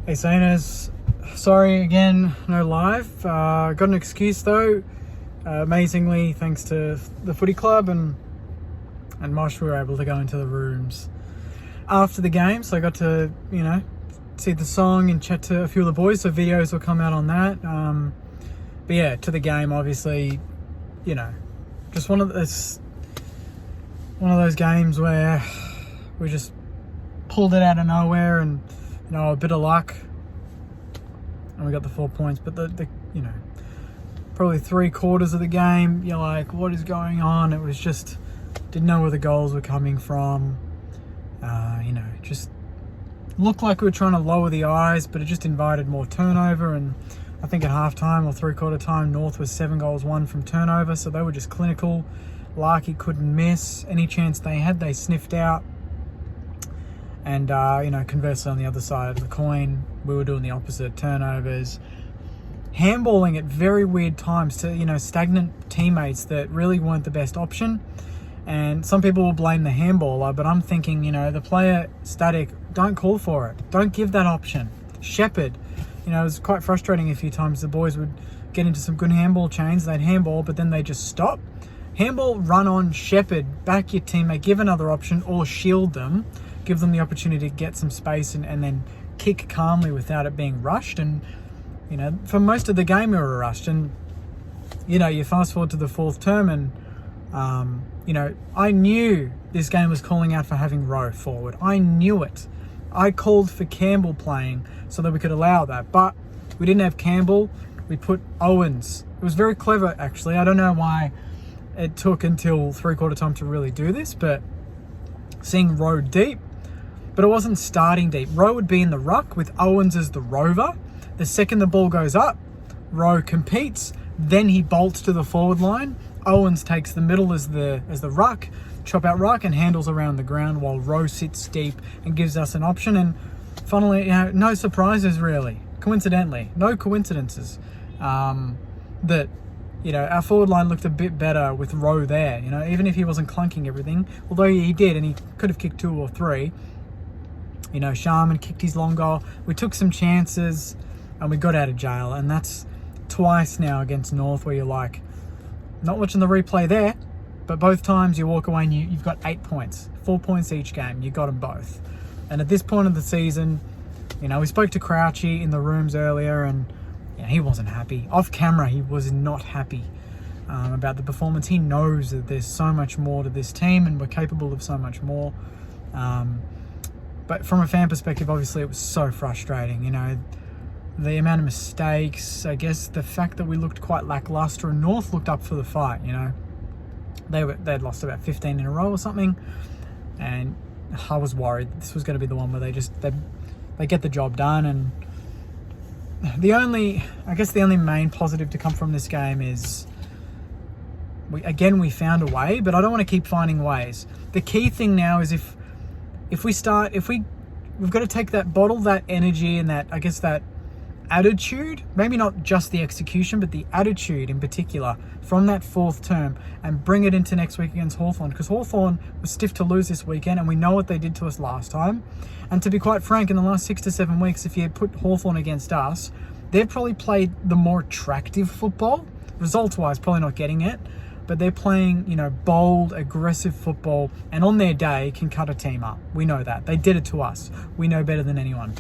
Hey Saners, sorry again, no live. Got an excuse though. Amazingly, thanks to the footy club and Mosh, we were able to go into the rooms after the game, so I got to, see the song and chat to a few of the boys, so videos will come out on that. But yeah, to the game, obviously, just one of those games where we just pulled it out of nowhere and a bit of luck and we got the 4 points. But the probably 3/4 of the game, you're like, what is going on? It was just, didn't know where the goals were coming from. Just looked like we were trying to lower the eyes, but it just invited more turnover. And I think at halftime or 3/4 time, North was 7 goals won from turnover, so they were just clinical. Larky couldn't miss. Any chance they had, they sniffed out. And, conversely on the other side of the coin, we were doing the opposite. Turnovers, handballing at very weird times to, stagnant teammates that really weren't the best option. And some people will blame the handballer, but I'm thinking, the player static, don't call for it. Don't give that option. Shepherd, it was quite frustrating a few times. The boys would get into some good handball chains, they'd handball, but then they just stop. Handball, run on, shepherd, back your teammate, give another option or shield them. Give them the opportunity to get some space and then kick calmly without it being rushed. And, for most of the game we were rushed. And, you fast forward to the 4th term and, I knew this game was calling out for having Rowe forward. I knew it. I called for Campbell playing so that we could allow that. But we didn't have Campbell. We put Owens. It was very clever, actually. I don't know why it took until 3/4 time to really do this, but seeing Rowe deep, but it wasn't starting deep. Rowe would be in the ruck with Owens as the rover. The second the ball goes up, Rowe competes, then he bolts to the forward line. Owens takes the middle as the ruck, chop out ruck, and handles around the ground while Rowe sits deep and gives us an option. And funnily, no surprises really. Coincidentally, no coincidences. That our forward line looked a bit better with Rowe there. Even if he wasn't clunking everything, although he did, and he could have kicked 2 or 3. Sharman kicked his long goal. We took some chances and we got out of jail. And that's twice now against North where you're like, not watching the replay there, but both times you walk away and you've got 8 points, 4 points each game. You got them both. And at this point of the season, we spoke to Crouchy in the rooms earlier and he wasn't happy. Off camera, he was not happy about the performance. He knows that there's so much more to this team and we're capable of so much more. But from a fan perspective, obviously it was so frustrating, the amount of mistakes, I guess the fact that we looked quite lackluster and North looked up for the fight, they'd lost about 15 in a row or something. And I was worried this was going to be the one where they get the job done. And the only main positive to come from this game is we found a way, but I don't want to keep finding ways. The key thing now is we've got to take that bottle, that energy and that attitude, maybe not just the execution, but the attitude in particular from that 4th term and bring it into next week against Hawthorn, because Hawthorn was stiff to lose this weekend and we know what they did to us last time. And to be quite frank, in the last 6 to 7 weeks, if you put Hawthorn against us, they've probably played the more attractive football. Results-wise, probably not getting it, but they're playing, bold, aggressive football, and on their day can cut a team up. We know that. They did it to us. We know better than anyone.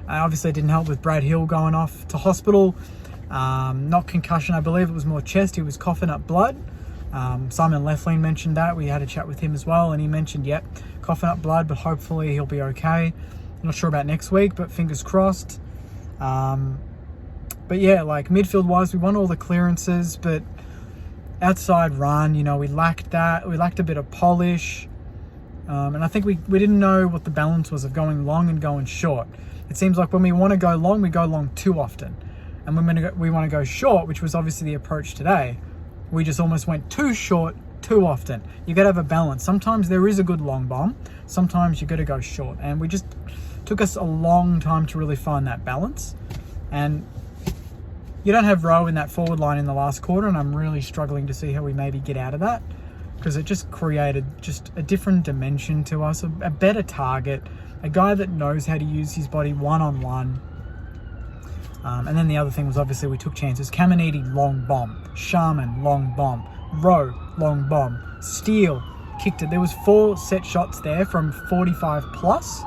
Obviously, it didn't help with Brad Hill going off to hospital. Not concussion, I believe it was more chest. He was coughing up blood. Simon Leflin mentioned that. We had a chat with him as well, and he mentioned, coughing up blood, but hopefully he'll be okay. Not sure about next week, but fingers crossed. But yeah, midfield-wise, we won all the clearances, but outside run, we lacked that. We lacked a bit of polish. And I think we didn't know what the balance was of going long and going short. It seems like when we want to go long, we go long too often. And when we want to go short, which was obviously the approach today, we just almost went too short too often. You got to have a balance. Sometimes there is a good long bomb. Sometimes you got to go short. And we just took us a long time to really find that balance. And you don't have Rowe in that forward line in the last quarter, and I'm really struggling to see how we maybe get out of that, because it just created just a different dimension to us, a better target, a guy that knows how to use his body one-on-one. And then the other thing was obviously we took chances. Caminiti, long bomb. Sharman, long bomb. Rowe, long bomb. Steele, kicked it. There was 4 set shots there from 45 plus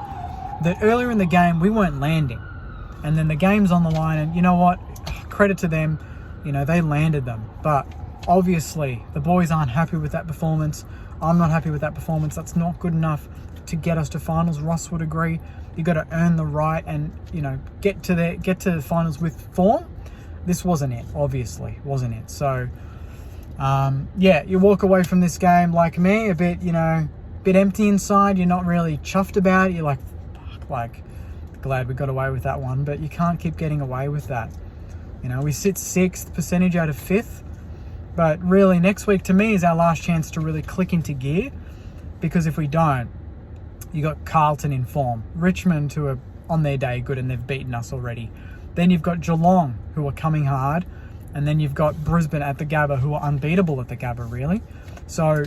that earlier in the game we weren't landing. And then the game's on the line, and you know what? Credit to them, you know, they landed them. But obviously the boys aren't happy with that performance. I'm not happy with that performance. That's not good enough to get us to finals. Ross would agree. You got to earn the right and, you know, get to the finals with form. This wasn't it, obviously, wasn't it? So, yeah, you walk away from this game like me, a bit, you know, bit empty inside. You're not really chuffed about it. You're like, fuck, like, glad we got away with that one, but you can't keep getting away with that. You know, we sit 6th percentage out of 5th, but really next week to me is our last chance to really click into gear, because if we don't, you got Carlton in form, Richmond who are on their day good and they've beaten us already. Then you've got Geelong who are coming hard, and then you've got Brisbane at the Gabba who are unbeatable at the Gabba, really. So,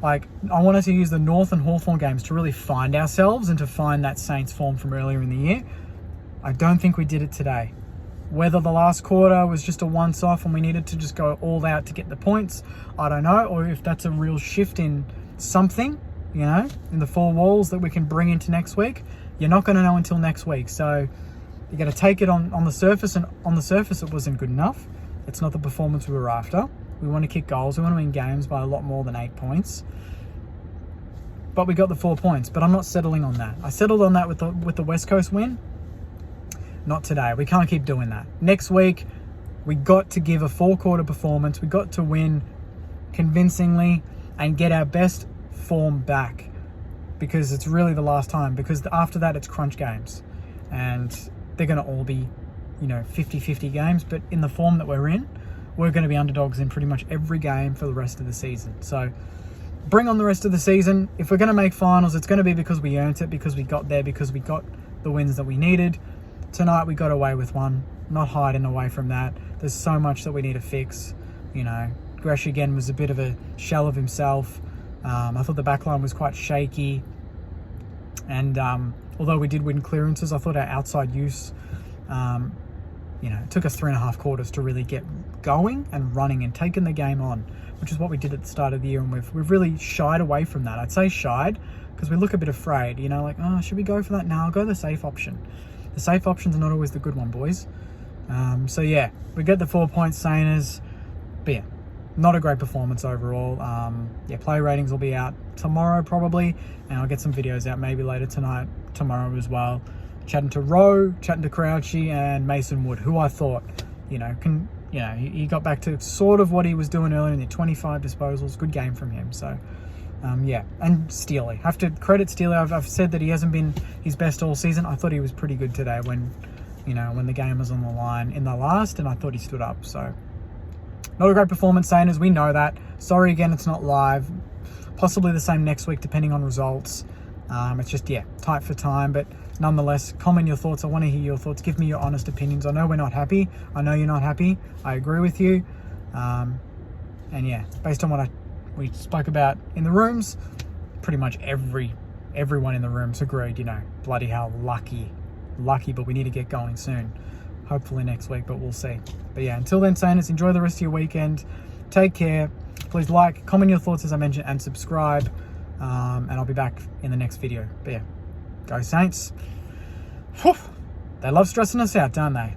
like, I wanted to use the North and Hawthorn games to really find ourselves and to find that Saints form from earlier in the year. I don't think we did it today. Whether the last quarter was just a once-off and we needed to just go all out to get the points, I don't know. Or if that's a real shift in something, you know, in the 4 walls that we can bring into next week. You're not going to know until next week. So you got to take it on the surface, and on the surface it wasn't good enough. It's not the performance we were after. We want to kick goals. We want to win games by a lot more than 8 points. But we got the 4 points. But I'm not settling on that. I settled on that with the West Coast win. Not today. We can't keep doing that. Next week, we got to give a 4-quarter performance. We got to win convincingly and get our best form back, because it's really the last time, because after that it's crunch games and they're going to all be, you know, 50-50 games. But in the form that we're in, we're going to be underdogs in pretty much every game for the rest of the season. So bring on the rest of the season. If we're going to make finals, it's going to be because we earned it, because we got there, because we got the wins that we needed. Tonight we got away with one, not hiding away from that. There's so much that we need to fix. You know, Gresh again was a bit of a shell of himself. I thought the back line was quite shaky. And although we did win clearances, I thought our outside use, you know, it took us 3.5 quarters to really get going and running and taking the game on, which is what we did at the start of the year. And we've really shied away from that. I'd say shied because we look a bit afraid, you know, like, oh, should we go for that? No, I'll go the safe option. The safe option's not always the good one, boys. So yeah, we get the 4 points, Sainers. But yeah, not a great performance overall. Yeah, play ratings will be out tomorrow probably, and I'll get some videos out maybe later tonight, tomorrow as well. Chatting to Rowe, chatting to Crouchy and Mason Wood, who I thought, you know, he got back to sort of what he was doing earlier in the 25 disposals. Good game from him. So yeah, and Steely. Have to credit Steely. I've said that he hasn't been his best all season. I thought he was pretty good today when, you know, when the game was on the line in the last, and I thought he stood up. So not a great performance, Sainers. We know that. Sorry again, it's not live. Possibly the same next week, depending on results. It's just, yeah, tight for time. But nonetheless, comment your thoughts. I want to hear your thoughts. Give me your honest opinions. I know we're not happy. I know you're not happy. I agree with you. And yeah, based on what we spoke about in the rooms, pretty much everyone in the rooms agreed, you know, bloody hell, lucky, but we need to get going soon. Hopefully next week, but we'll see. But yeah, until then, Saints, enjoy the rest of your weekend. Take care. Please like, comment your thoughts as I mentioned, and subscribe. And I'll be back in the next video. But yeah, go Saints. Whew. They love stressing us out, don't they?